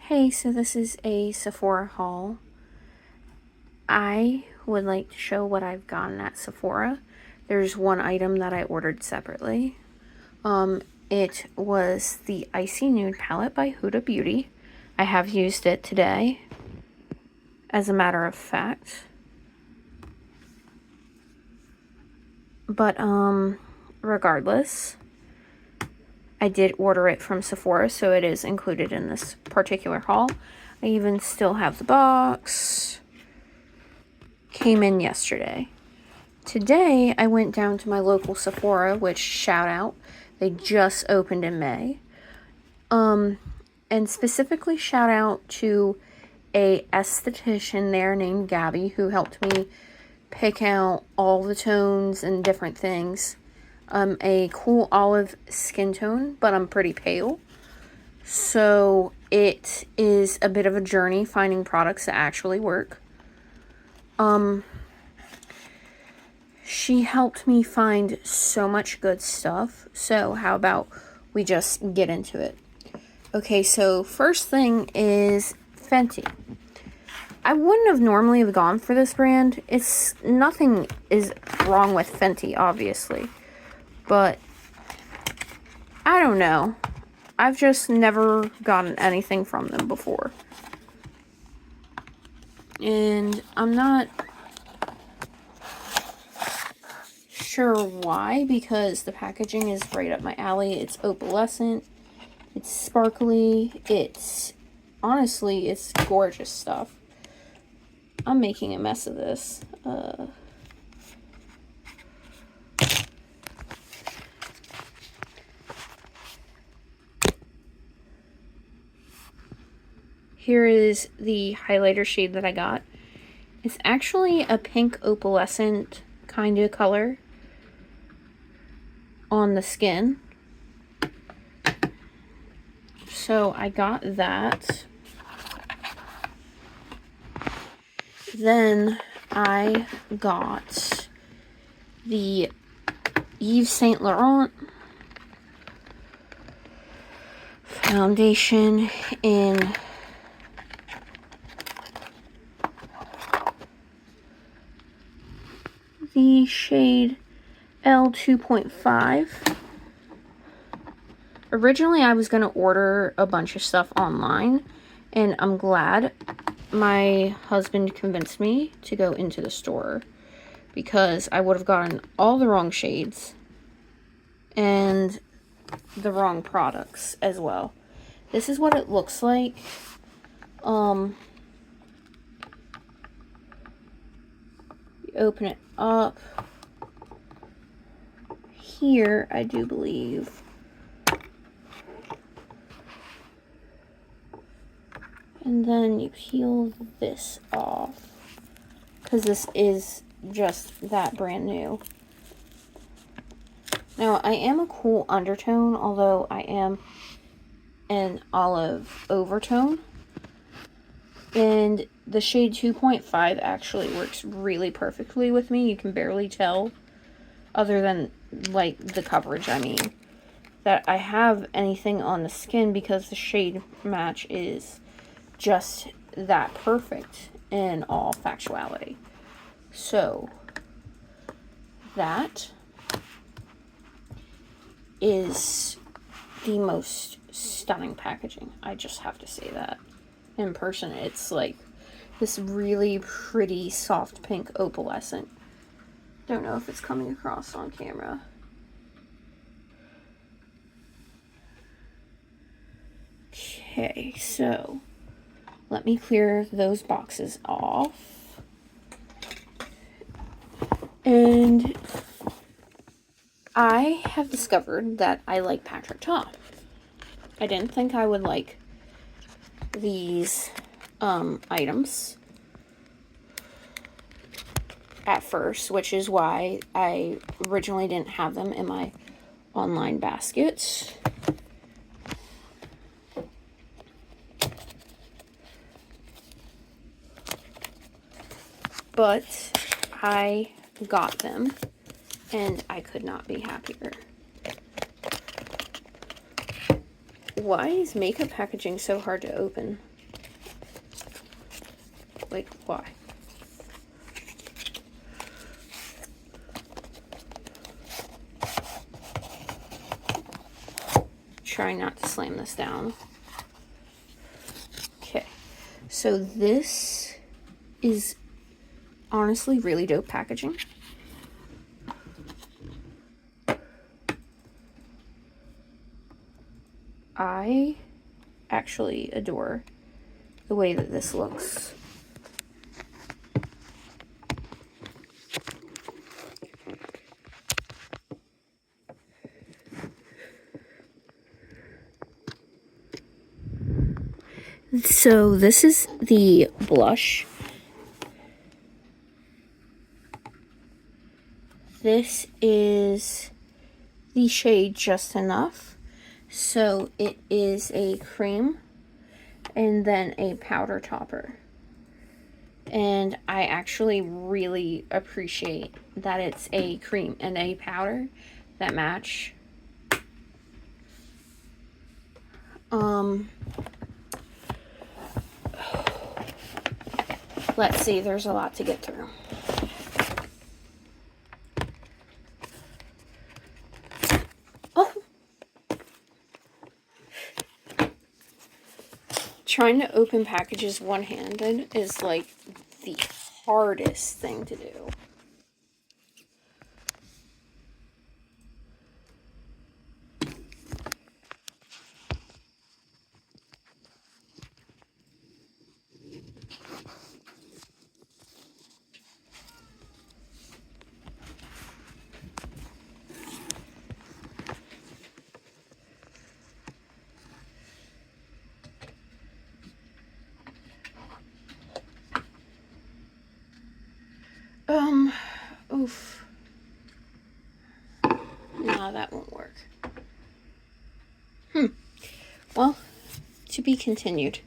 Hey, so this is a Sephora haul. I would like to show what I've gotten at Sephora. There's one item that I ordered separately. It was the Icy Nude palette by Huda Beauty. I have used it today, as a matter of fact. But, regardless, I did order it from Sephora, so it is included in this particular haul. I even still have the box. Came in yesterday. Today, I went down to my local Sephora, which, shout out, they just opened in May. And specifically shout out to a esthetician there named Gabby, who helped me pick out all the tones and different things. A cool olive skin tone, but I'm pretty pale. So it is a bit of a journey finding products that actually work. She helped me find so much good stuff. So how about we just get into it? Okay, so first thing is Fenty. I wouldn't have normally have gone for this brand. Nothing is wrong with Fenty, obviously. But I don't know. I've just never gotten anything from them before. And I'm not sure why, because the packaging is right up my alley. It's opalescent. It's sparkly. Honestly, it's gorgeous stuff. I'm making a mess of this. Here is the highlighter shade that I got. It's actually a pink opalescent kind of color on the skin. So I got that. Then I got the Yves Saint Laurent foundation in the shade L2.5. Originally, I was going to order a bunch of stuff online, and I'm glad my husband convinced me to go into the store, because I would have gotten all the wrong shades and the wrong products as well. This is what it looks like. You open it up. Here, I do believe, and then you peel this off, because this is just that brand new. Now, I am a cool undertone, although I am an olive overtone. And the shade 2.5 actually works really perfectly with me. You can barely tell, other than, like, the coverage, I mean, that I have anything on the skin, because the shade match is just that perfect in all factuality. So that is the most stunning packaging. I just have to say that. In person, it's like this really pretty soft pink opalescent. Don't know if it's coming across on camera. Okay, so let me clear those boxes off. And I have discovered that I like Patrick Ta. I didn't think I would like these items at first, which is why I originally didn't have them in my online basket. But I got them, and I could not be happier. Why is makeup packaging so hard to open? Like, why? Try not to slam this down. Okay, so this is honestly really dope packaging. I actually adore the way that this looks. So this is the blush. This is the shade Just Enough. So it is a cream and then a powder topper. And I actually really appreciate that it's a cream and a powder that match. Let's see, there's a lot to get through. Oh! Trying to open packages one-handed is like the hardest thing to do. Oof. Nah, that won't work. Well, to be continued.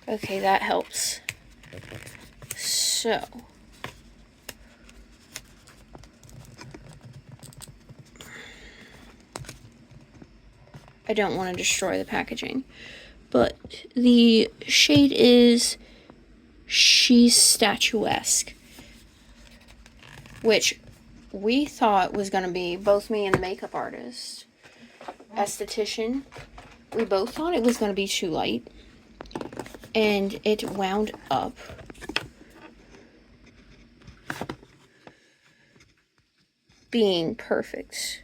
Okay, that helps. So, I don't want to destroy the packaging, but the shade is She's Statuesque, which we thought was going to be, both me and the makeup artist, esthetician, we both thought it was going to be too light, and it wound up being perfect.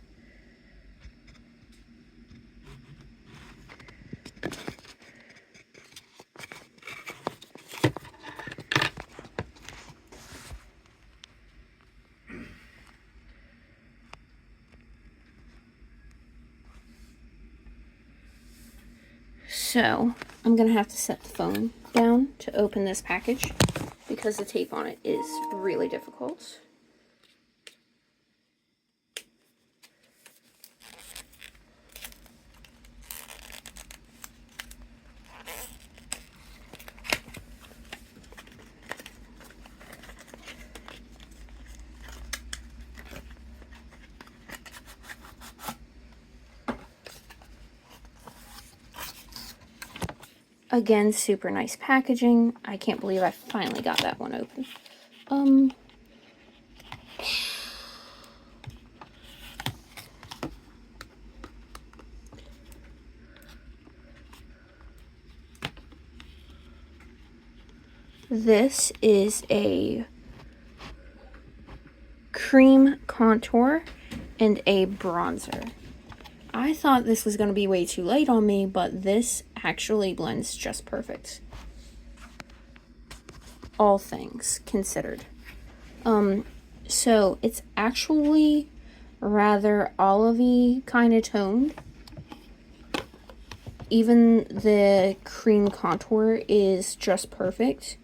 So, I'm going to have to set the phone down to open this package because the tape on it is really difficult. Again, super nice packaging. I can't believe I finally got that one open. This is a cream contour and a bronzer. I thought this was going to be way too light on me, but this actually blends just perfect. All things considered. So it's actually rather olivey kind of toned. Even the cream contour is just perfect.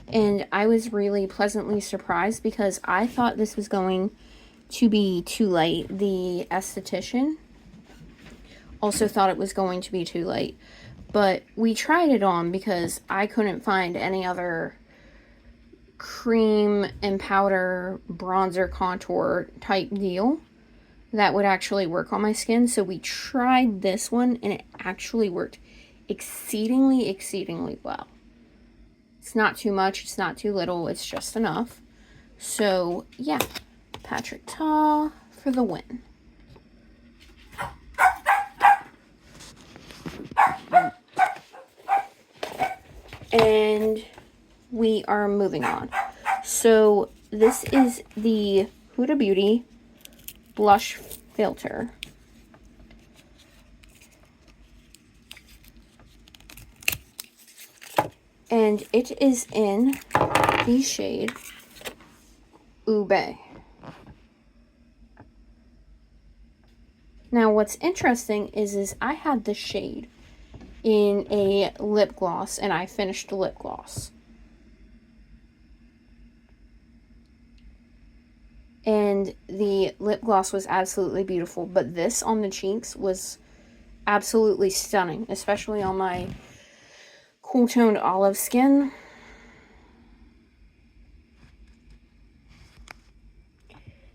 And I was really pleasantly surprised because I thought this was going to be too light. The esthetician also thought it was going to be too light. But we tried it on because I couldn't find any other cream and powder bronzer contour type deal that would actually work on my skin. So we tried this one and it actually worked exceedingly well. It's not too much, it's not too little, it's just enough. So yeah, Patrick Ta for the win. And we are moving on. So this is the Huda Beauty blush filter. And it is in the shade Ube. Now what's interesting is I had this shade in a lip gloss and I finished the lip gloss. And the lip gloss was absolutely beautiful, but this on the cheeks was absolutely stunning, especially on my cool toned olive skin.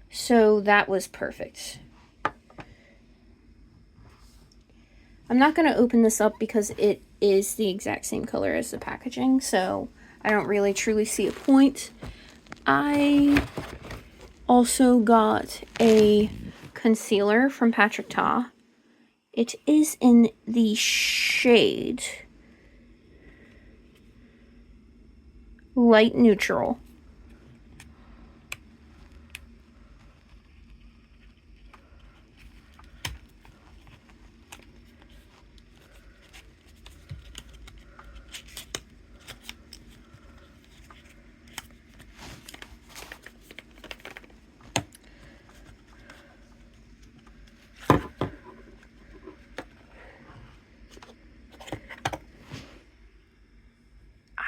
So that was perfect. I'm not going to open this up because it is the exact same color as the packaging, so I don't really truly see a point. I also got a concealer from Patrick Ta. It is in the shade Light Neutral.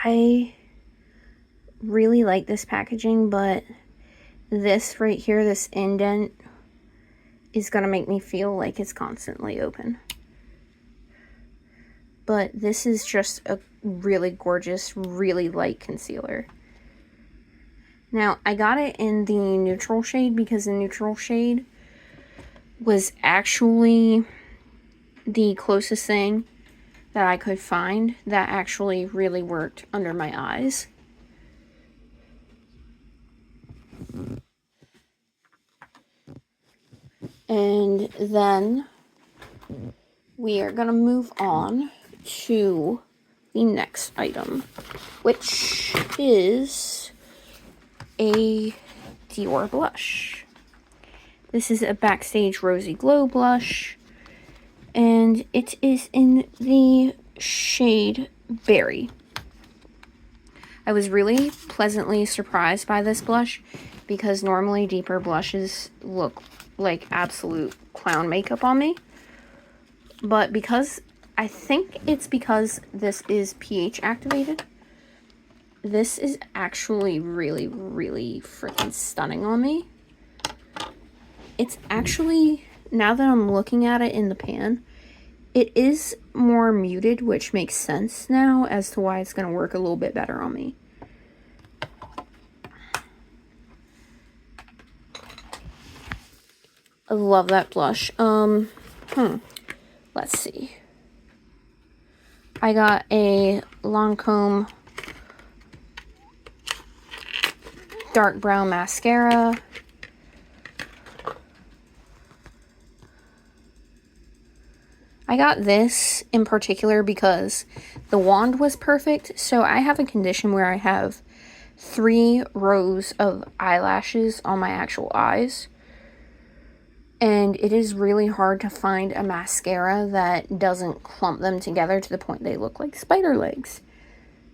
I really like this packaging, but this right here, this indent, is going to make me feel like it's constantly open. But this is just a really gorgeous, really light concealer. Now, I got it in the neutral shade because the neutral shade was actually the closest thing that I could find that actually really worked under my eyes. And then we are going to move on to the next item, which is a Dior blush. This is a Backstage Rosy Glow blush, and it is in the shade Berry. I was really pleasantly surprised by this blush because normally deeper blushes look like absolute clown makeup on me. But because, I think it's because this is pH activated, this is actually really freaking stunning on me. It's actually, now that I'm looking at it in the pan, it is more muted, which makes sense now as to why it's going to work a little bit better on me. I love that blush. Let's see. I got a Lancome dark brown mascara. I got this in particular because the wand was perfect. So I have a condition where I have 3 rows of eyelashes on my actual eyes. And it is really hard to find a mascara that doesn't clump them together to the point they look like spider legs.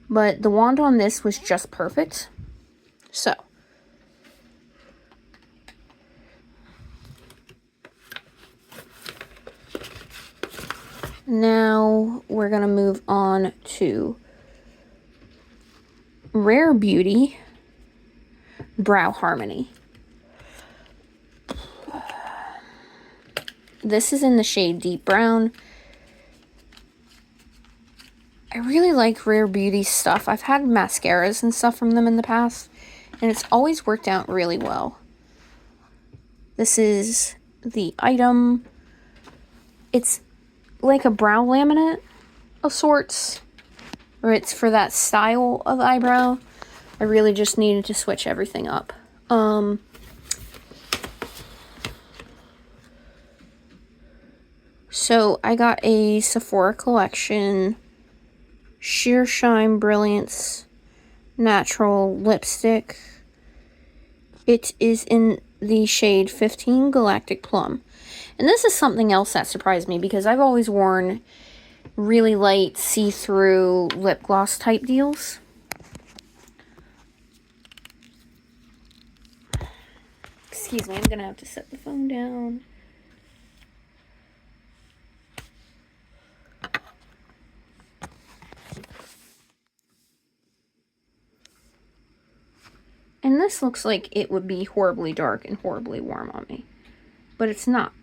But the wand on this was just perfect. So now we're going to move on to Rare Beauty Brow Harmony. This is in the shade Deep Brown. I really like Rare Beauty stuff. I've had mascaras and stuff from them in the past, and it's always worked out really well. This is the item. It's like a brow laminate of sorts, or it's for that style of eyebrow. I really just needed to switch everything up. So I got a Sephora collection Sheer Shine Brilliance Natural Lipstick. It is in the shade 15 Galactic Plum. And this is something else that surprised me because I've always worn really light see-through lip gloss type deals. Excuse me, I'm gonna have to set the phone down. And this looks like it would be horribly dark and horribly warm on me. But it's not.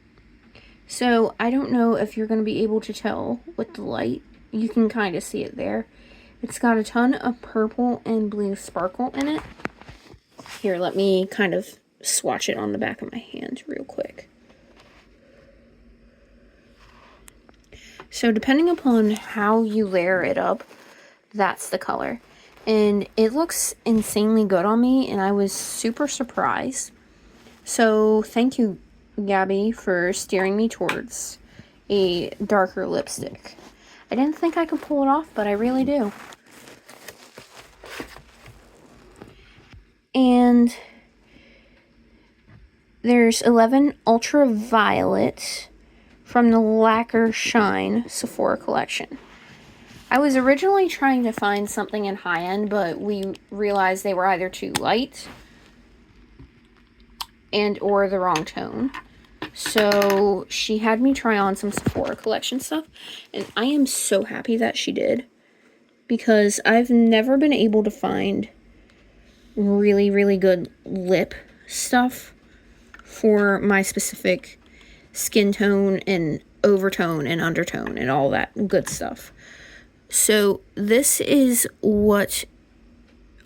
So, I don't know if you're going to be able to tell with the light. You can kind of see it there. It's got a ton of purple and blue sparkle in it. Here, let me kind of swatch it on the back of my hand real quick. So, depending upon how you layer it up, that's the color. And it looks insanely good on me, and I was super surprised. So, thank you, Gabby, for steering me towards a darker lipstick. I didn't think I could pull it off, but I really do. And there's 11 Ultraviolet from the Lacquer Shine Sephora collection. I was originally trying to find something in high-end, but we realized they were either too light and or the wrong tone. So she had me try on some Sephora collection stuff, and I am so happy that she did, because I've never been able to find really, really good lip stuff for my specific skin tone and overtone and undertone and all that good stuff. So this is what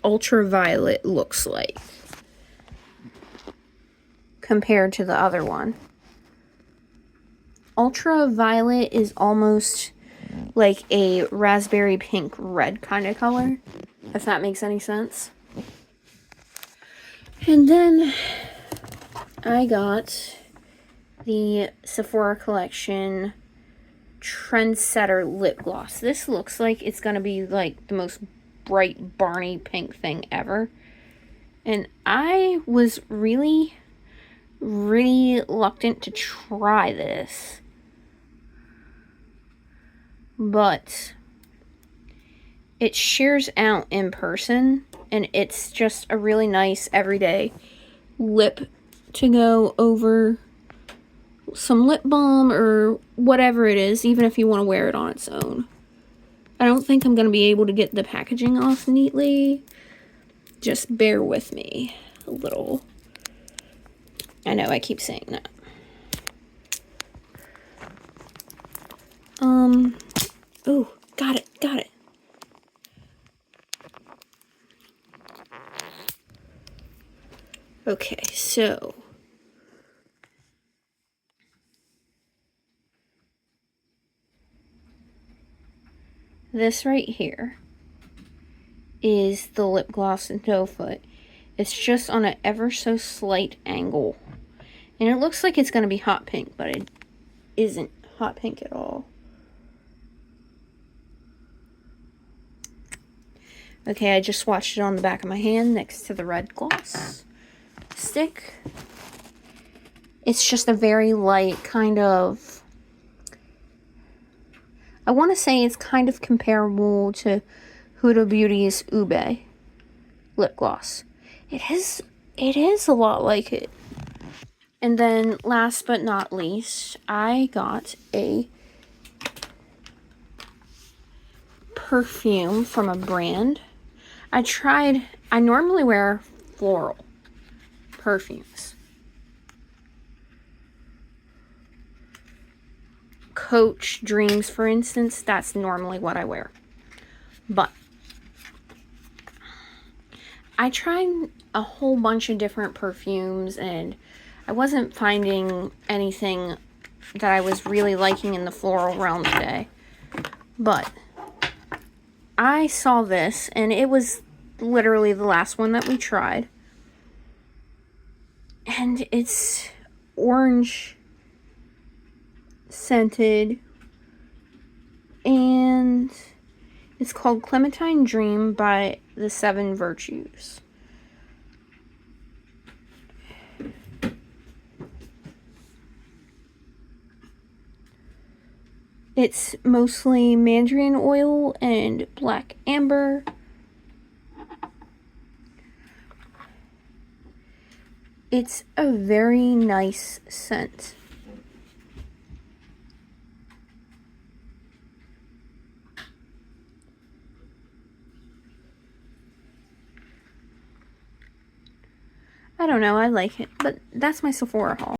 Ultraviolet looks like compared to the other one. Ultraviolet is almost like a raspberry pink red kind of color, if that makes any sense. And then I got the Sephora collection Trendsetter lip gloss. This looks like it's gonna be like the most bright Barney pink thing ever, and I was really reluctant to try this, but it shears out in person, and it's just a really nice everyday lip to go over some lip balm or whatever it is, even if you want to wear it on its own. I don't think I'm going to be able to get the packaging off neatly. Just bear with me a little. I know I keep saying that. Oh, got it. Okay, so this right here is the lip gloss doe foot. It's just on an ever so slight angle. And it looks like it's going to be hot pink, but it isn't hot pink at all. Okay, I just swatched it on the back of my hand next to the red gloss stick. It's just a very light kind of, I want to say it's kind of comparable to Huda Beauty's Ube lip gloss. It is a lot like it. And then last but not least, I got a perfume from a brand. I normally wear floral perfumes. Coach Dreams, for instance, that's normally what I wear. But I tried a whole bunch of different perfumes and I wasn't finding anything that I was really liking in the floral realm today. But I saw this and it was literally the last one that we tried. And it's orange scented and it's called Clementine Dream by the Seven Virtues. It's mostly mandarin oil and black amber. It's a very nice scent. I don't know, I like it, but that's my Sephora haul.